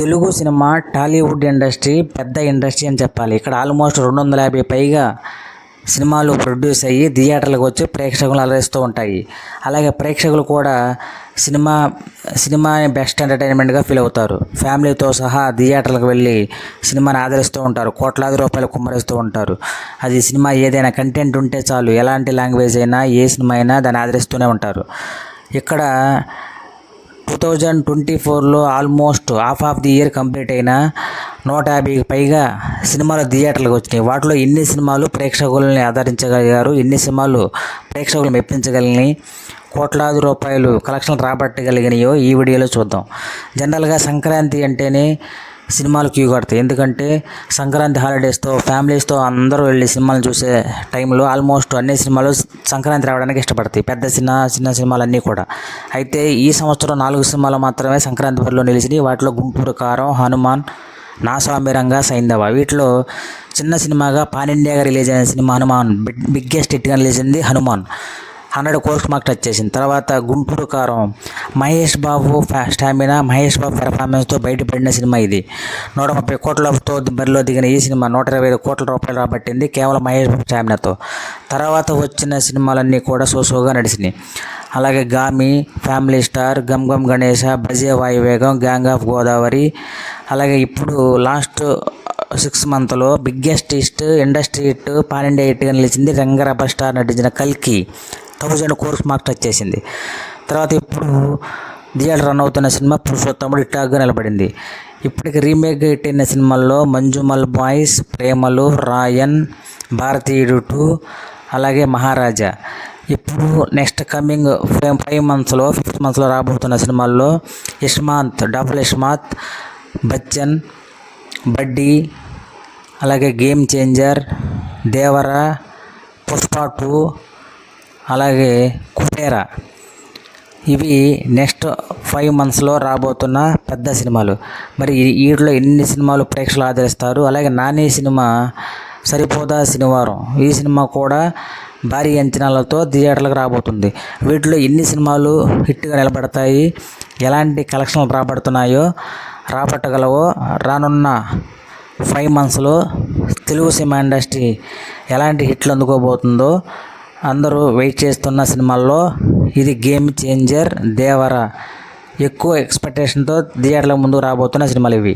Telugu cinema Tollywood industry పెద్ద industry అని చెప్పాలి. ఇక్కడ ఆల్మోస్ట్ 250 పైగా సినిమాలు ప్రొడ్యూస్ అయ్యి థియేటర్లకు వచ్చి ప్రేక్షకులు అలరిస్తూ ఉంటాయి. అలాగే ప్రేక్షకులు కూడా సినిమాని బెస్ట్ ఎంటర్టైన్మెంట్గా ఫీల్ అవుతారు. ఫ్యామిలీతో సహా థియేటర్లకు వెళ్ళి సినిమాని ఆదరిస్తూ ఉంటారు. కోట్లాది రూపాయలు కుమ్మరిస్తూ ఉంటారు. అది సినిమా ఏదైనా కంటెంట్ ఉంటే చాలు, ఎలాంటి లాంగ్వేజ్ అయినా ఏ సినిమా అయినా దాన్ని ఆదరిస్తూనే ఉంటారు. ఇక్కడ 2024లో almost half of the year complete అయిన 150కి పైగా సినిమాలు థియేటర్లకు వచ్చినాయి. వాటిలో ఎన్ని సినిమాలు ప్రేక్షకులని ఆదరించగలిగారు, ఎన్ని సినిమాలు ప్రేక్షకులు మెప్పించగలిగినాయి, కోట్లాది రూపాయలు కలెక్షన్లు రాబట్టగలిగినాయో ఈ వీడియోలో చూద్దాం. జనరల్గా సంక్రాంతి అంటేనే సినిమాలు క్యూ కడతాయి. ఎందుకంటే సంక్రాంతి హాలిడేస్తో ఫ్యామిలీస్తో అందరూ వెళ్ళి సినిమాలు చూసే టైంలో ఆల్మోస్ట్ అన్ని సినిమాలు సంక్రాంతి రావడానికి ఇష్టపడతాయి, పెద్ద చిన్న సినిమాలు అన్నీ కూడా. అయితే ఈ సంవత్సరం 4 సినిమాలు మాత్రమే సంక్రాంతి బరిలో నిలిచినాయి. వాటిలో గుంటూరు కారం, హనుమాన్, నా స్వామిరంగా, సైంధవ. వీటిలో చిన్న సినిమాగా పాన్ ఇండియాగా రిలీజ్ అయిన సినిమా హనుమాన్ బిగ్గెస్ట్ హిట్గా రిలీజ్ అయింది. హనుమాన్ 100 crores మార్క్ టచ్ చేసింది. తర్వాత గుంటూరు కారం మహేష్ బాబు స్టామినా, మహేష్ బాబు పెర్ఫార్మెన్స్తో బయటపడిన సినిమా ఇది. 130 కోట్లతో బరిలో దిగిన ఈ సినిమా 125 కోట్ల రూపాయలు రాబట్టింది కేవలం మహేష్ బాబు స్టామినాతో. తర్వాత వచ్చిన సినిమాలన్నీ కూడా సోగా నడిచినాయి. అలాగే Gaami, family star, Gam Gam Ganesha, Bhaje Vayuvegam, gang of Godavari. అలాగే ఇప్పుడు లాస్ట్ 6 monthsలో biggest hit, industry hit, pan India హిట్గా నిలిచింది రంగరబ స్టార్ నటించిన కల్కి. 1000 crores మార్క్ టచ్ చేసింది. తర్వాత ఇప్పుడు థియేటర్ రన్ అవుతున్న సినిమా పురుషోత్తముడు హిట్గా నిలబడింది. ఇప్పటికి రీమేక్గా హిట్ అయిన సినిమాల్లో మంజుమల్ బాయ్స్, ప్రేమలు, రాయన్, భారతీయుడు 2, అలాగే మహారాజా. ఇప్పుడు నెక్స్ట్ కమింగ్ 5 monthsలో 5th monthలో రాబోతున్న సినిమాల్లో ఇస్మాత్, డబుల్ ఇస్మాత్, బచ్చన్, బడ్డీ, అలాగే గేమ్ చేంజర్, దేవరా, పుష్ప 2, అలాగే కుబేరా. ఇవి నెక్స్ట్ 5 monthsలో రాబోతున్న పెద్ద సినిమాలు. మరి వీటిలో ఎన్ని సినిమాలు ప్రేక్షకులు ఆదరిస్తారు? అలాగే నాని సినిమా సరిపోదా శనివారం, ఈ సినిమా కూడా భారీ అంచనాలతో థియేటర్లకు రాబోతుంది. వీటిలో ఎన్ని సినిమాలు హిట్గా నిలబడతాయి, ఎలాంటి కలెక్షన్లు రాబట్టగలవో, రానున్న 5 monthsలో తెలుగు సినిమా ఇండస్ట్రీ ఎలాంటి హిట్లు అందుకోబోతుందో అందరూ వెయిట్ చేస్తున్న సినిమాల్లో ఇది గేమ్ చేంజర్, దేవరా. ఎక్కువ ఎక్స్పెక్టేషన్తో థియేటర్ల ముందుకు రాబోతున్న సినిమాలు ఇవి.